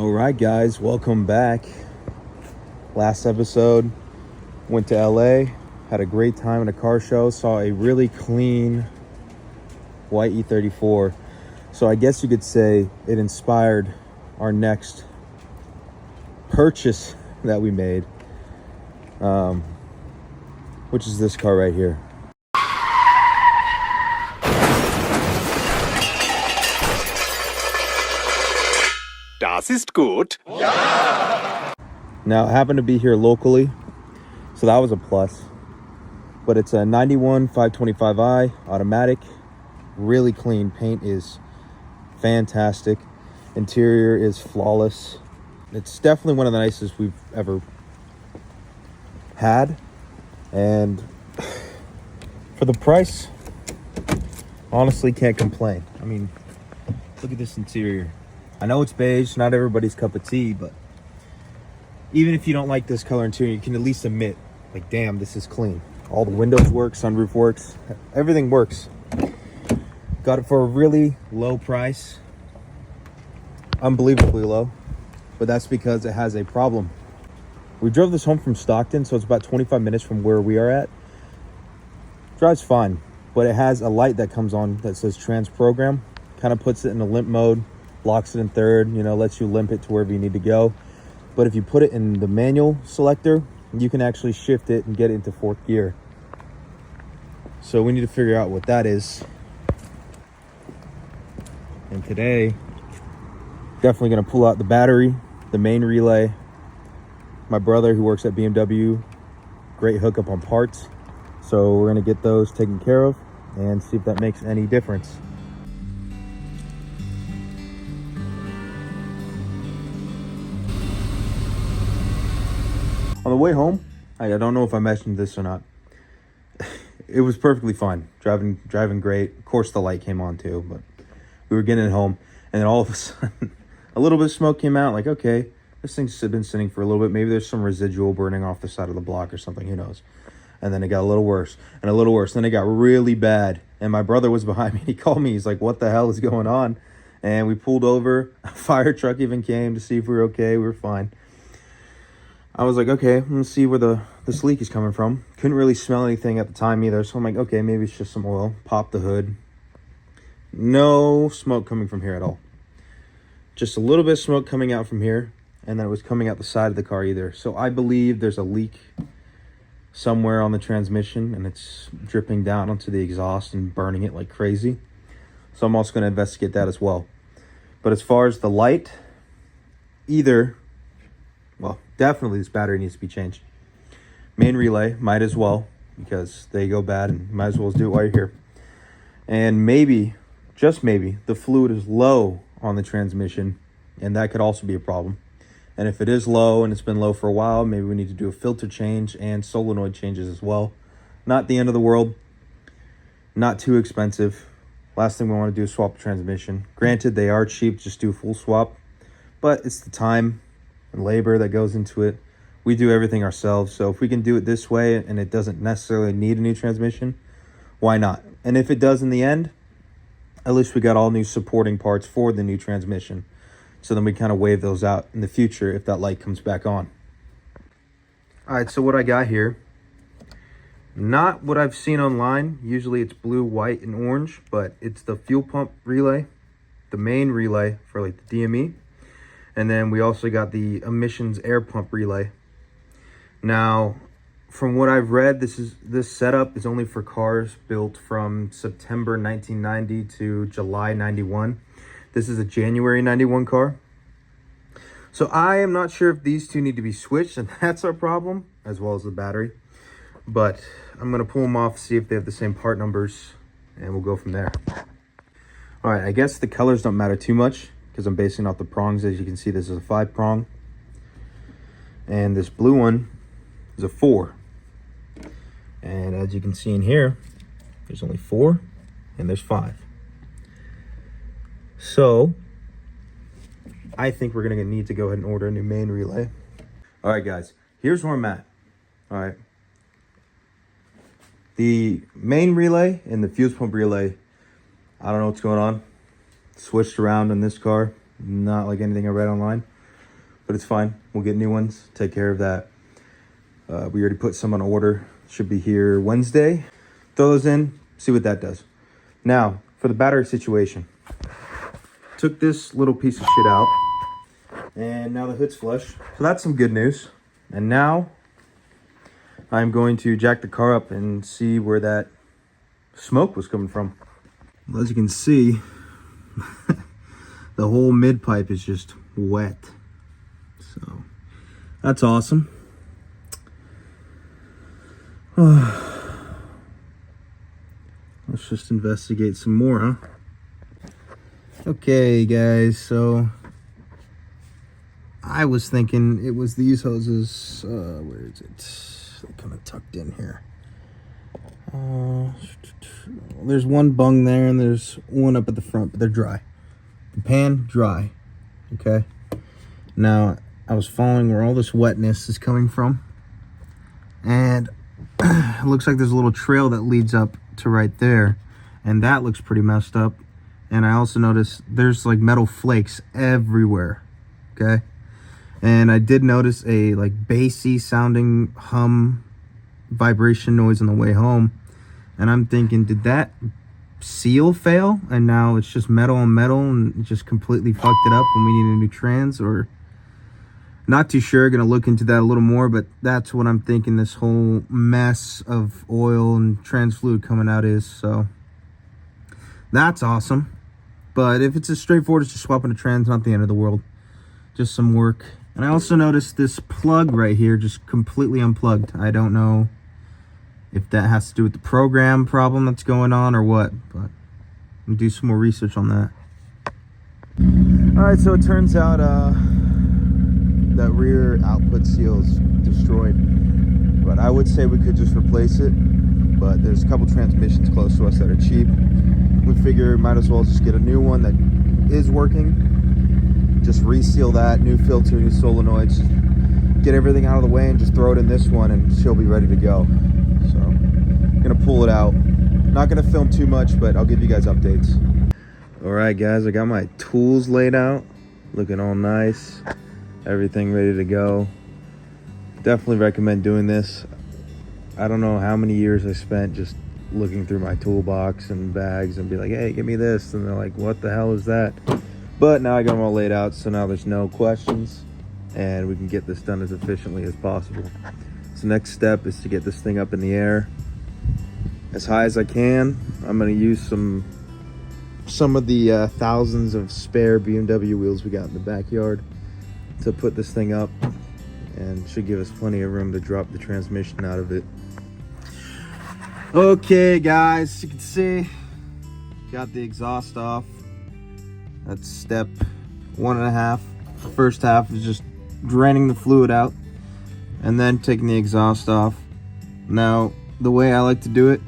All right, guys, welcome back. Last episode, went to LA, had a great time at a car show, saw a really clean white E34. So I guess you could say it inspired our next purchase that we made, which is this car right here. Das ist gut. Now, I happen to be here locally, so that was a plus. But it's a 91 525i automatic, really clean. Paint is fantastic. Interior is flawless. It's definitely one of the nicest we've ever had. And for the price, honestly, can't complain. I mean, look at this interior. I know it's beige, not everybody's cup of tea, but even if you don't like this color interior, you can at least admit, like, damn, this is clean. All the windows work, sunroof works, everything works. Got it for a really low price. Unbelievably low, but that's because it has a problem. We drove this home from Stockton, so it's about 25 minutes from where we are at. Drives fine, but it has a light that comes on that says trans program, kind of puts it in a limp mode, locks it in third, lets you limp it to wherever you need to go. But if you put it in the manual selector, you can actually shift it and get it into fourth gear. So we need to figure out what that is. And today, definitely going to pull out the battery, the main relay. My brother, who works at BMW, great hookup on parts. So we're going to get those taken care of and see if that makes any difference. On the way home, I don't know if I mentioned this or not. It was perfectly fine. Driving great. Of course, the light came on too, but we were getting it home. And then all of a sudden, a little bit of smoke came out. Like, okay, this thing's been sitting for a little bit. Maybe there's some residual burning off the side of the block or something. Who knows? And then it got a little worse and a little worse. Then it got really bad. And my brother was behind me. He called me. He's like, what the hell is going on? And we pulled over. A fire truck even came to see if we were okay. We were fine. I was like, okay, let's see where this leak is coming from. Couldn't really smell anything at the time either. So I'm like, okay, maybe it's just some oil. Pop the hood. No smoke coming from here at all. Just a little bit of smoke coming out from here. And then it was coming out the side of the car either. So I believe there's a leak somewhere on the transmission. And it's dripping down onto the exhaust and burning it like crazy. So I'm also going to investigate that as well. But as far as the light, definitely this battery needs to be changed. Main relay, might as well, because they go bad and might as well do it while you're here. And maybe, just maybe, the fluid is low on the transmission, and that could also be a problem. And if it is low and it's been low for a while, maybe we need to do a filter change and solenoid changes as well. Not the end of the world, not too expensive. Last thing we want to do is swap the transmission. Granted, they are cheap, just do a full swap, but it's the time and labor that goes into it. We do everything ourselves, so if we can do it this way and it doesn't necessarily need a new transmission, why not? And if it does in the end, at least we got all new supporting parts for the new transmission, so then we kind of waive those out in the future if that light comes back on. All right, so what I got here, not what I've seen online. Usually it's blue, white, and orange, but it's the fuel pump relay, the main relay for like the DME. And then we also got the emissions air pump relay. Now, from what I've read, this setup is only for cars built from September 1990 to July 91. This is a January 91 car. So I am not sure if these two need to be switched, and that's our problem, as well as the battery. But I'm going to pull them off, see if they have the same part numbers, and we'll go from there. All right, I guess the colors don't matter too much, because I'm basing off the prongs. As you can see, this is a 5-prong, and this blue one is a 4. And as you can see in here, there's only 4 and there's 5. So I think we're gonna need to go ahead and order a new main relay. All right, guys, here's where I'm at. All right, the main relay and the fuse pump relay, I don't know what's going on. Switched around in this car, not like anything I read online. but it's fine. We'll get new ones, take care of that. We already put some on order. Should be here Wednesday. Throw those in, see what that does. Now, for the battery situation. Took this little piece of shit out, and now the hood's flush. So that's some good news. And now, I'm going to jack the car up and see where that smoke was coming from. Well, as you can see, the whole mid pipe is just wet. So, that's awesome. Let's just investigate some more, huh? Okay, guys, so I was thinking it was these hoses. Where is it? They're kind of tucked in here. There's one bung there, and there's one up at the front, but they're dry. The pan, dry. Okay. Now, I was following where all this wetness is coming from, and it looks like there's a little trail that leads up to right there, and that looks pretty messed up. And I also noticed there's like metal flakes everywhere. Okay. And I did notice a like bassy sounding hum vibration noise on the way home. And I'm thinking, did that seal fail? And now it's just metal on metal and it just completely fucked it up and we need a new trans, or not too sure. Gonna look into that a little more, but that's what I'm thinking this whole mess of oil and trans fluid coming out is. So that's awesome. But if it's as straightforward as just swapping a trans, not the end of the world. Just some work. And I also noticed this plug right here just completely unplugged. I don't know if that has to do with the program problem that's going on or what, but I'm gonna do some more research on that. Alright, so it turns out that rear output seal is destroyed. But I would say we could just replace it. But there's a couple transmissions close to us that are cheap. We figure might as well just get a new one that is working. Just reseal that, new filter, new solenoids, get everything out of the way and just throw it in this one and she'll be ready to go. So, I'm gonna pull it out. Not gonna film too much, but I'll give you guys updates. All right, guys, I got my tools laid out, looking all nice, everything ready to go. Definitely recommend doing this. I don't know how many years I spent just looking through my toolbox and bags and be like, hey, give me this. And they're like, what the hell is that? But now I got them all laid out, so now there's no questions and we can get this done as efficiently as possible. So next step is to get this thing up in the air as high as I can. I'm gonna use some of the thousands of spare BMW wheels we got in the backyard to put this thing up, and should give us plenty of room to drop the transmission out of it. Okay, guys, you can see, got the exhaust off. That's step 1.5. The first half is just draining the fluid out and then taking the exhaust off. Now, the way I like to do it,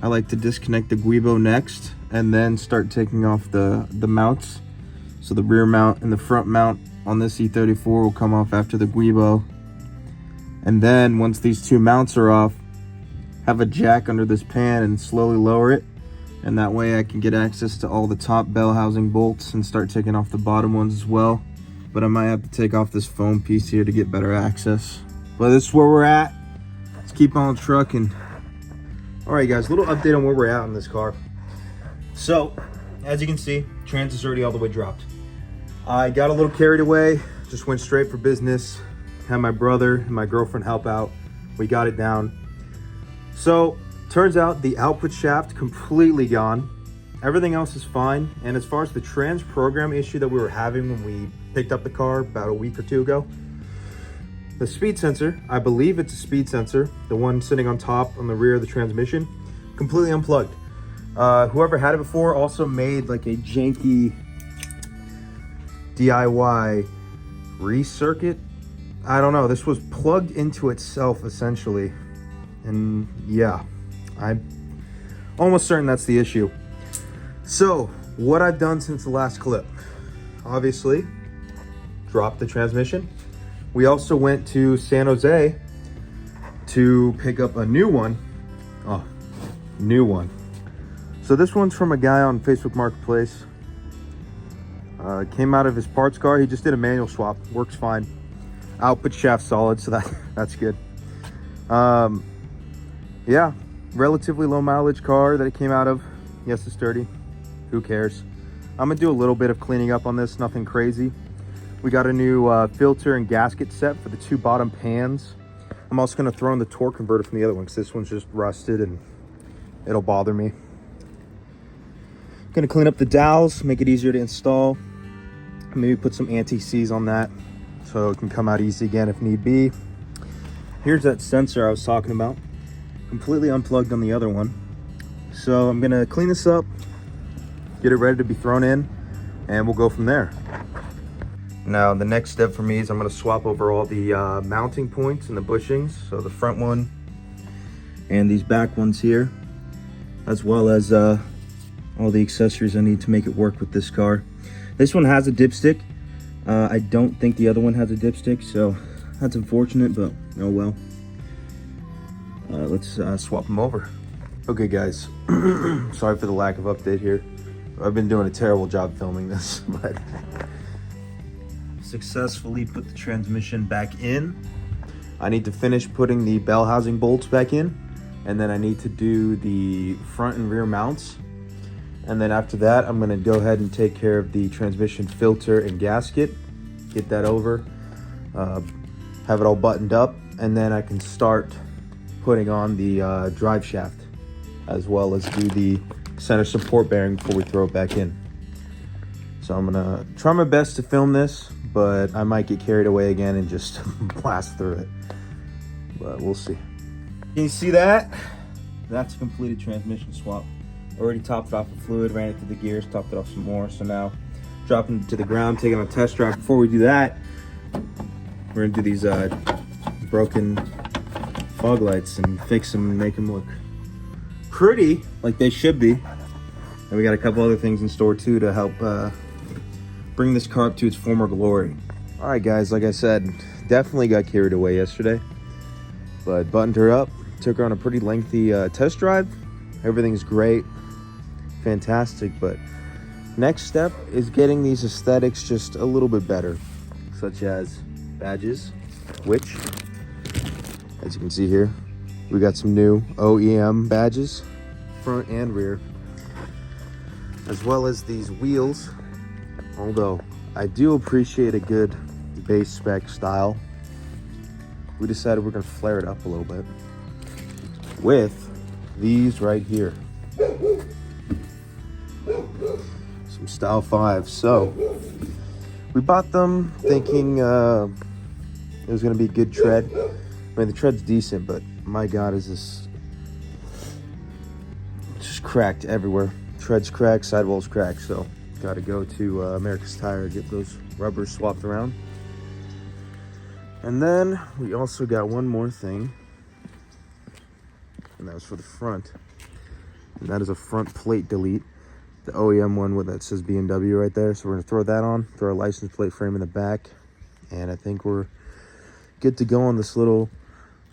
I like to disconnect the Guibo next and then start taking off the mounts. So the rear mount and the front mount on this E34 will come off after the Guibo. And then once these two mounts are off, have a jack under this pan and slowly lower it, and that way I can get access to all the top bell housing bolts and start taking off the bottom ones as well. But I might have to take off this foam piece here to get better access. But this is where we're at. Let's keep on trucking. All right, guys, a little update on where we're at on this car. So as you can see, trans is already all the way dropped. I got a little carried away, just went straight for business, had my brother and my girlfriend help out. We got it down. So turns out the output shaft completely gone. Everything else is fine. And as far as the trans program issue that we were having when we picked up the car about a week or two ago, the speed sensor, I believe it's a speed sensor, the one sitting on top on the rear of the transmission, completely unplugged. Whoever had it before also made like a janky DIY recircuit. I don't know, this was plugged into itself essentially. And yeah, I'm almost certain that's the issue. So what I've done since the last clip, obviously dropped the transmission. We also went to San Jose to pick up a new one. Oh, new one. So this one's from a guy on Facebook Marketplace. Came out of his parts car. He just did a manual swap, works fine. Output shaft solid, so that's good. Yeah, relatively low mileage car that it came out of. Yes, it's dirty. Who cares? I'm gonna do a little bit of cleaning up on this, nothing crazy. We got a new filter and gasket set for the 2 bottom pans. I'm also gonna throw in the torque converter from the other one because this one's just rusted and it'll bother me. Gonna clean up the dowels, make it easier to install. Maybe put some anti-seize on that so it can come out easy again if need be. Here's that sensor I was talking about. Completely unplugged on the other one. So I'm gonna clean this up, get it ready to be thrown in, and we'll go from there. Now the next step for me is I'm gonna swap over all the mounting points and the bushings. So the front one and these back ones here, as well as all the accessories I need to make it work with this car. This one has a dipstick. I don't think the other one has a dipstick, so that's unfortunate, but oh well. Let's swap them over. Okay guys, sorry for the lack of update here. I've been doing a terrible job filming this, but successfully put the transmission back in. I need to finish putting the bell housing bolts back in, and then I need to do the front and rear mounts. And then after that, I'm gonna go ahead and take care of the transmission filter and gasket, get that over, have it all buttoned up, and then I can start putting on the drive shaft, as well as do the center support bearing before we throw it back in. So I'm gonna try my best to film this, but I might get carried away again and just blast through it. But we'll see. Can you see that? That's a completed transmission swap. Already topped it off with fluid, ran it through the gears, topped it off some more. So now dropping it to the ground, taking a test drive. Before we do that, we're gonna do these broken fog lights and fix them and make them look pretty like they should be. And we got a couple other things in store too to help bring this car up to its former glory. All right guys, like I said, definitely got carried away yesterday, but buttoned her up, took her on a pretty lengthy test drive. Everything's great, fantastic, but next step is getting these aesthetics just a little bit better, such as badges, which, as you can see here, we got some new OEM badges, front and rear, as well as these wheels. Although I do appreciate a good base spec style, we decided we're gonna flare it up a little bit with these right here, some Style 5s. So we bought them thinking it was gonna be good tread. I mean, the tread's decent, but my God, is this just cracked everywhere. Tread's cracked, sidewall's cracked, so got to go to America's Tire, get those rubbers swapped around. And then we also got one more thing, and that was for the front. And that is a front plate delete, the OEM one with that says BMW right there. So we're gonna throw that on, throw our license plate frame in the back, and I think we're good to go on this little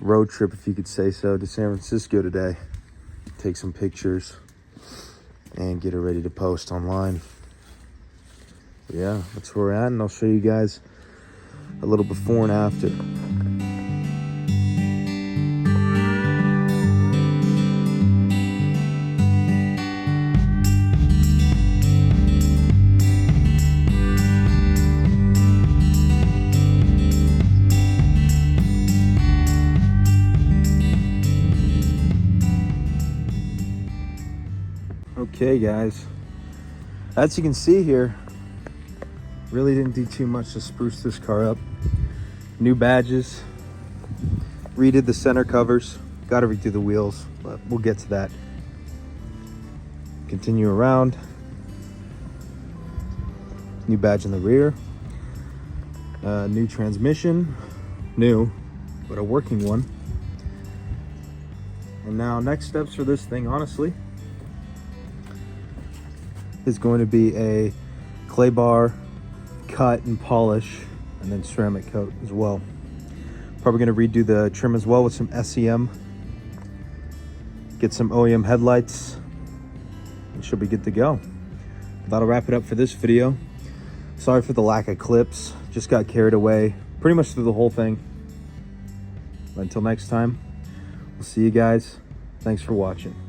road trip, if you could say so, to San Francisco today. Take some pictures and get it ready to post online. Yeah, that's where we're at, and I'll show you guys a little before and after. Okay guys, as you can see here, really didn't do too much to spruce this car up. New badges, redid the center covers, got to redo the wheels, but we'll get to that. Continue around. New badge in the rear, new transmission, new, but a working one. And now next steps for this thing, honestly, is going to be a clay bar cut and polish, and then ceramic coat as well. Probably going to redo the trim as well with some SEM, get some OEM headlights, and she'll be good to go. That'll wrap it up for this video. Sorry for the lack of clips, just got carried away pretty much through the whole thing. But until next time, we'll see you guys. Thanks for watching.